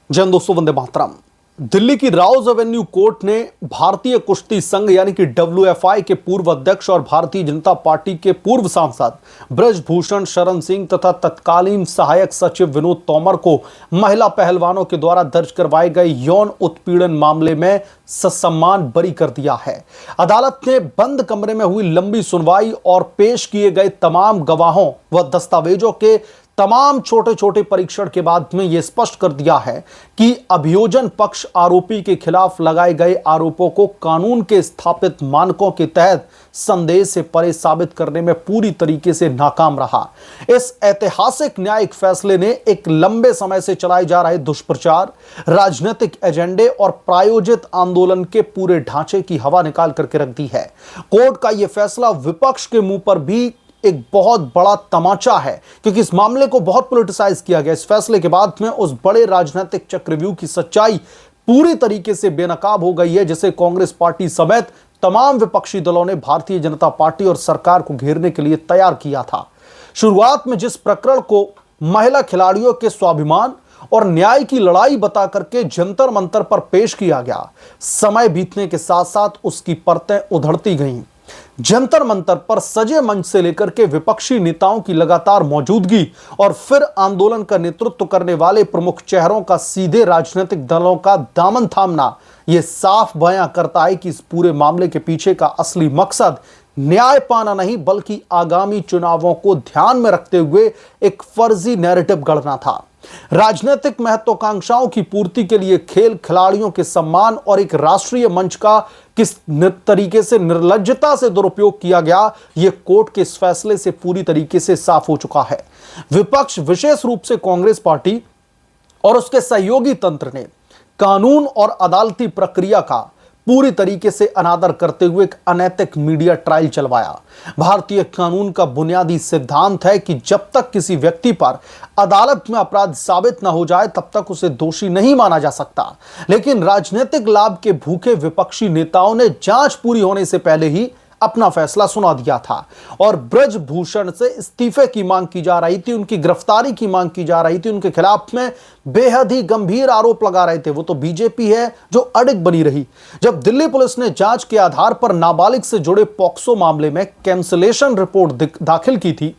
जन दोस्तों, वंदे मातरम। दिल्ली की राउज एवेन्यू कोर्ट ने भारतीय कुश्ती संघ यानी कि WFI के पूर्व अध्यक्ष और भारतीय जनता पार्टी के पूर्व सांसद ब्रजभूषण शरण सिंह तथा तत्कालीन सहायक सचिव विनोद तोमर को महिला पहलवानों के द्वारा दर्ज करवाए गए यौन उत्पीड़न मामले में ससम्मान बरी कर दिया है। अदालत ने बंद कमरे में हुई लंबी सुनवाई और पेश किए गए तमाम गवाहों व दस्तावेजों के तमाम छोटे छोटे परीक्षण के बाद में यह स्पष्ट कर दिया है कि अभियोजन पक्ष आरोपी के खिलाफ लगाए गए आरोपों को कानून के स्थापित मानकों के तहत संदेह से परे साबित करने में पूरी तरीके से नाकाम रहा। इस ऐतिहासिक न्यायिक फैसले ने एक लंबे समय से चलाए जा रहे दुष्प्रचार, राजनीतिक एजेंडे और प्रायोजित आंदोलन के पूरे ढांचे की हवा निकाल करके रख दी है। कोर्ट का यह फैसला विपक्ष के मुंह पर भी एक बहुत बड़ा तमाचा है, क्योंकि इस मामले को बहुत पॉलिटिसाइज किया गया। इस फैसले के बाद में उस बड़े राजनीतिक चक्रव्यूह की सच्चाई पूरी तरीके से बेनकाब हो गई है, जिसे कांग्रेस पार्टी समेत तमाम विपक्षी दलों ने भारतीय जनता पार्टी और सरकार को घेरने के लिए तैयार किया था। शुरुआत में जिस प्रकरण को महिला खिलाड़ियों के स्वाभिमान और न्याय की लड़ाई बता करके जंतर मंतर पर पेश किया गया, समय बीतने के साथ साथ उसकी परतें उधड़ती गईं। जंतर मंतर पर सजे मंच से लेकर के विपक्षी नेताओं की लगातार मौजूदगी और फिर आंदोलन का नेतृत्व करने वाले प्रमुख चेहरों का सीधे राजनीतिक दलों का दामन थामना यह साफ बयां करता है कि इस पूरे मामले के पीछे का असली मकसद न्याय पाना नहीं, बल्कि आगामी चुनावों को ध्यान में रखते हुए एक फर्जी नैरेटिव गढ़ना था। राजनीतिक महत्वाकांक्षाओं की पूर्ति के लिए खेल खिलाड़ियों के सम्मान और एक राष्ट्रीय मंच का किस तरीके से निर्लज्जता से दुरुपयोग किया गया, यह कोर्ट के इस फैसले से पूरी तरीके से साफ हो चुका है। विपक्ष, विशेष रूप से कांग्रेस पार्टी और उसके सहयोगी तंत्र ने कानून और अदालती प्रक्रिया का पूरी तरीके से अनादर करते हुए एक अनैतिक मीडिया ट्रायल चलवाया। भारतीय कानून का बुनियादी सिद्धांत है कि जब तक किसी व्यक्ति पर अदालत में अपराध साबित न हो जाए तब तक उसे दोषी नहीं माना जा सकता। लेकिन राजनीतिक लाभ के भूखे विपक्षी नेताओं ने जांच पूरी होने से पहले ही अपना फैसला सुना दिया था और ब्रजभूषण से इस्तीफे की मांग की जा रही थी, उनकी गिरफ्तारी की मांग की जा रही थी, उनके खिलाफ में बेहद ही गंभीर आरोप लगा रहे थे। वो तो बीजेपी है जो अड़िग बनी रही। जब दिल्ली पुलिस ने जांच के आधार पर नाबालिग से जुड़े पॉक्सो मामले में कैंसिलेशन रिपोर्ट दाखिल की थी,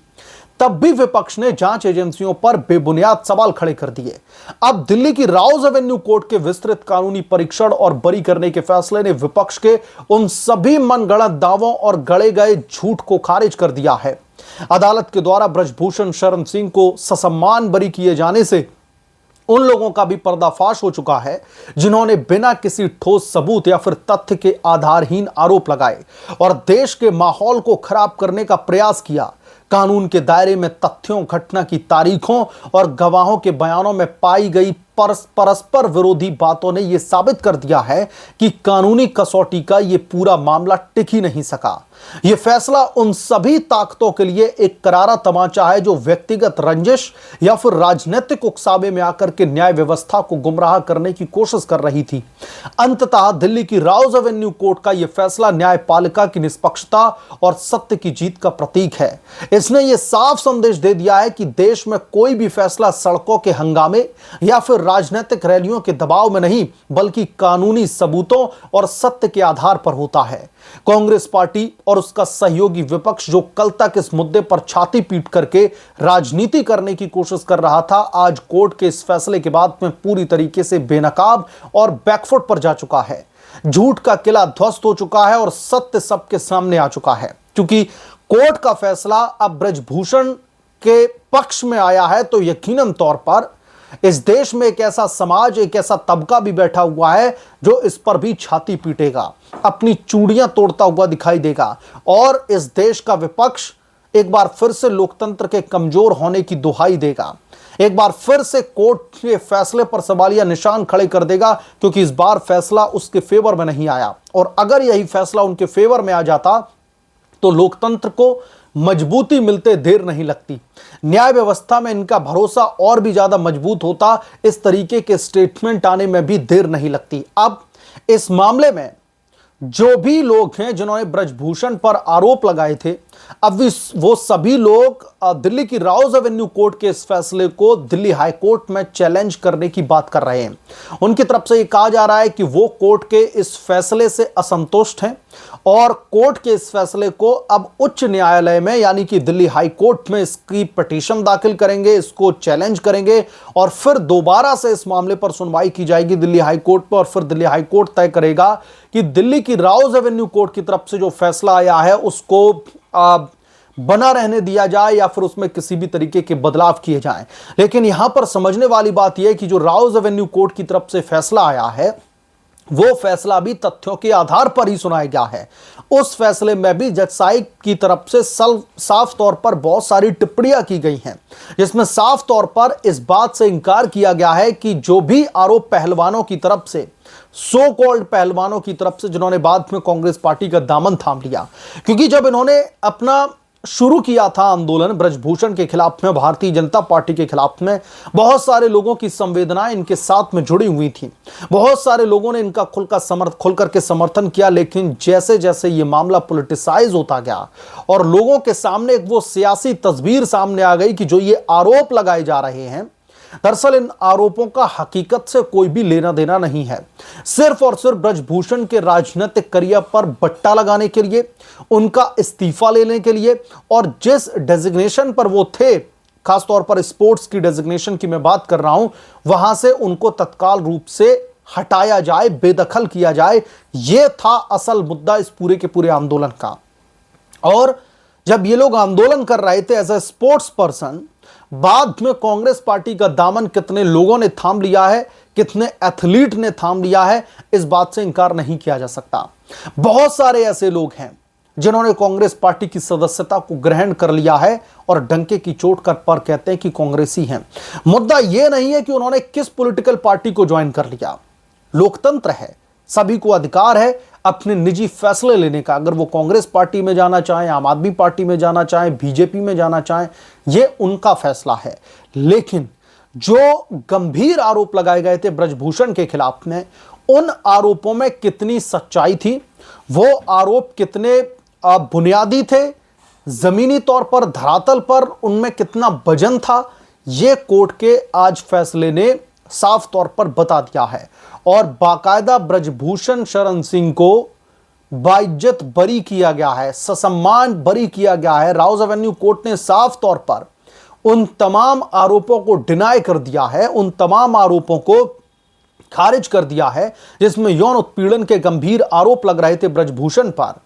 तब भी विपक्ष ने जांच एजेंसियों पर बेबुनियाद सवाल खड़े कर दिए। अब दिल्ली की राउज एवेन्यू कोर्ट के विस्तृत कानूनी परीक्षण और बरी करने के फैसले ने विपक्ष के उन सभी मनगढ़ंत दावों और गढ़े गए झूठ को खारिज कर दिया है। अदालत के द्वारा ब्रजभूषण शरण सिंह को ससम्मान बरी किए जाने से उन लोगों का भी पर्दाफाश हो चुका है जिन्होंने बिना किसी ठोस सबूत या फिर तथ्य के आधारहीन आरोप लगाए और देश के माहौल को खराब करने का प्रयास किया। कानून के दायरे में तथ्यों, घटना की तारीखों और गवाहों के बयानों में पाई गई परस्पर विरोधी बातों ने यह साबित कर दिया है कि कानूनी कसौटी का यह पूरा मामला टिक ही नहीं सका। यह फैसला उन सभी ताकतों के लिए एक करारा तमाचा है जो व्यक्तिगत रंजिश या फिर राजनीतिक उकसावे में आकर के न्याय व्यवस्था को गुमराह करने की कोशिश कर रही थी। अंततः दिल्ली की राउज एवेन्यू कोर्ट का यह फैसला न्यायपालिका की निष्पक्षता और सत्य की जीत का प्रतीक है। इसने यह साफ संदेश दे दिया है कि देश में कोई भी फैसला सड़कों के हंगामे या फिर राजनीतिक रैलियों के दबाव में नहीं, बल्कि कानूनी सबूतों और सत्य के आधार पर होता है। कांग्रेस पार्टी और उसका सहयोगी विपक्ष जो कल तक इस मुद्दे पर छाती पीट करके राजनीति करने की कोशिश कर रहा था, आज कोर्ट के इस फैसले के बाद में पूरी तरीके से बेनकाब और बैकफुट पर जा चुका है। झूठ का किला ध्वस्त हो चुका है और सत्य सबके सामने आ चुका है। क्योंकि कोर्ट का फैसला अब ब्रजभूषण के पक्ष में आया है तो यकीनन तौर पर इस देश में एक ऐसा समाज, एक ऐसा तबका भी बैठा हुआ है जो इस पर भी छाती पीटेगा, अपनी चूड़ियां तोड़ता हुआ दिखाई देगा और इस देश का विपक्ष एक बार फिर से लोकतंत्र के कमजोर होने की दुहाई देगा। एक बार फिर से कोर्ट के फैसले पर सवालिया निशान खड़े कर देगा, क्योंकि इस बार फैसला उसके फेवर में नहीं आया और अगर यही फैसला उनके फेवर में आ जाता तो लोकतंत्र को मजबूती मिलते देर नहीं लगती। न्याय व्यवस्था में इनका भरोसा और भी ज्यादा मजबूत होता। इस तरीके के स्टेटमेंट आने में भी देर नहीं लगती। अब इस मामले में जो भी लोग हैं जिन्होंने ब्रजभूषण पर आरोप लगाए थे, अब वो सभी लोग दिल्ली की राउज एवेन्यू कोर्ट के इस फैसले को दिल्ली हाई कोर्ट में चैलेंज करने की बात कर रहे हैं। उनकी तरफ से यह कहा जा रहा है कि वो कोर्ट के इस फैसले से असंतुष्ट हैं और कोर्ट के इस फैसले को अब उच्च न्यायालय में यानी कि दिल्ली हाई कोर्ट में इसकी पिटीशन दाखिल करेंगे, इसको चैलेंज करेंगे और फिर दोबारा से इस मामले पर सुनवाई की जाएगी दिल्ली हाई कोर्ट पर और फिर दिल्ली हाई कोर्ट तय करेगा कि दिल्ली की राउज एवेन्यू कोर्ट की तरफ से जो फैसला आया है उसको बना रहने दिया जाए या फिर उसमें किसी भी तरीके के बदलाव किए जाएं। लेकिन यहां पर समझने वाली बात यह है कि जो राउज एवेन्यू कोर्ट की तरफ से फैसला आया है वो फैसला भी तथ्यों के आधार पर ही सुनाया गया है। उस फैसले में भी जज साहब की तरफ से साफ तौर पर बहुत सारी टिप्पणियां की गई हैं, जिसमें साफ तौर पर इस बात से इंकार किया गया है कि जो भी आरोप पहलवानों की तरफ से, सो कॉल्ड पहलवानों की तरफ से, जिन्होंने बाद में कांग्रेस पार्टी का दामन थाम लिया, क्योंकि जब इन्होंने अपना शुरू किया था आंदोलन ब्रजभूषण के खिलाफ में, भारतीय जनता पार्टी के खिलाफ में, बहुत सारे लोगों की संवेदनाएं इनके साथ में जुड़ी हुई थी, बहुत सारे लोगों ने इनका खुल करके समर्थन किया। लेकिन जैसे जैसे ये मामला पॉलिटिसाइज होता गया और लोगों के सामने एक वो सियासी तस्वीर सामने आ गई कि जो ये आरोप लगाए जा रहे हैं, दरअसल इन आरोपों का हकीकत से कोई भी लेना देना नहीं है, सिर्फ और सिर्फ ब्रजभूषण के राजनीतिक करियर पर बट्टा लगाने के लिए, उनका इस्तीफा लेने के लिए और जिस डेजिग्नेशन पर वो थे, खासतौर पर स्पोर्ट्स की डेजिग्नेशन की मैं बात कर रहा हूं, वहां से उनको तत्काल रूप से हटाया जाए, बेदखल किया जाए। यह था असल मुद्दा इस पूरे के पूरे आंदोलन का। और जब ये लोग आंदोलन कर रहे थे एज ए स्पोर्ट्स पर्सन, बाद में कांग्रेस पार्टी का दामन कितने लोगों ने थाम लिया है, कितने एथलीट ने थाम लिया है, इस बात से इंकार नहीं किया जा सकता। बहुत सारे ऐसे लोग हैं जिन्होंने कांग्रेस पार्टी की सदस्यता को ग्रहण कर लिया है और डंके की चोट पर कहते हैं कि कांग्रेसी हैं। मुद्दा यह नहीं है कि उन्होंने किस पॉलिटिकल पार्टी को ज्वाइन कर लिया। लोकतंत्र है, सभी को अधिकार है अपने निजी फैसले लेने का। अगर वो कांग्रेस पार्टी में जाना चाहें, आम आदमी पार्टी में जाना चाहें, बीजेपी में जाना चाहें, यह उनका फैसला है। लेकिन जो गंभीर आरोप लगाए गए थे ब्रजभूषण के खिलाफ में, उन आरोपों में कितनी सच्चाई थी, वो आरोप कितने बुनियादी थे, जमीनी तौर पर, धरातल पर उनमें कितना वजन था, यह कोर्ट के आज फैसले ने साफ तौर पर बता दिया है। और बाकायदा ब्रजभूषण शरण सिंह को बाइज्जत बरी किया गया है, ससम्मान बरी किया गया है। राउज एवेन्यू कोर्ट ने साफ तौर पर उन तमाम आरोपों को डिनाई कर दिया है, उन तमाम आरोपों को खारिज कर दिया है जिसमें यौन उत्पीड़न के गंभीर आरोप लग रहे थे ब्रजभूषण पर।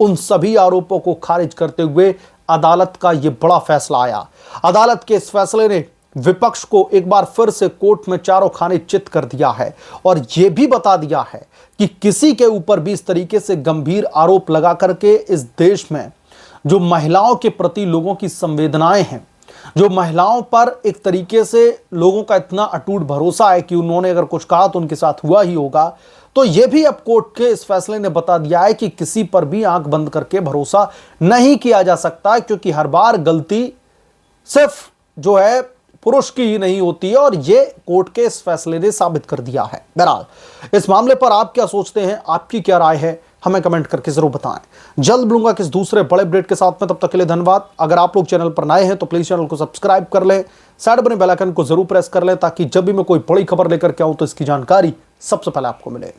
उन सभी आरोपों को खारिज करते हुए अदालत का यह बड़ा फैसला आया। अदालत के इस फैसले ने विपक्ष को एक बार फिर से कोर्ट में चारों खाने चित कर दिया है और यह भी बता दिया है कि किसी के ऊपर भी इस तरीके से गंभीर आरोप लगा करके इस देश में जो महिलाओं के प्रति लोगों की संवेदनाएं हैं, जो महिलाओं पर एक तरीके से लोगों का इतना अटूट भरोसा है कि उन्होंने अगर कुछ कहा तो उनके साथ हुआ ही होगा, तो यह भी अब कोर्ट के इस फैसले ने बता दिया है कि किसी पर भी आंख बंद करके भरोसा नहीं किया जा सकता, क्योंकि हर बार गलती सिर्फ जो है पुरुष की ही नहीं होती है और यह कोर्ट के इस फैसले ने साबित कर दिया है। बहरहाल इस मामले पर आप क्या सोचते हैं, आपकी क्या राय है, हमें कमेंट करके जरूर बताएं। जल्द मिलूंगा किस दूसरे बड़े अपडेट के साथ में, तब तक के लिए धन्यवाद। अगर आप लोग चैनल पर नए हैं तो प्लीज चैनल को सब्सक्राइब कर लें, साइड बने बेल आइकन को जरूर प्रेस कर लें ताकि जब भी मैं कोई बड़ी खबर लेकर के आऊं तो इसकी जानकारी सबसे पहले आपको मिले।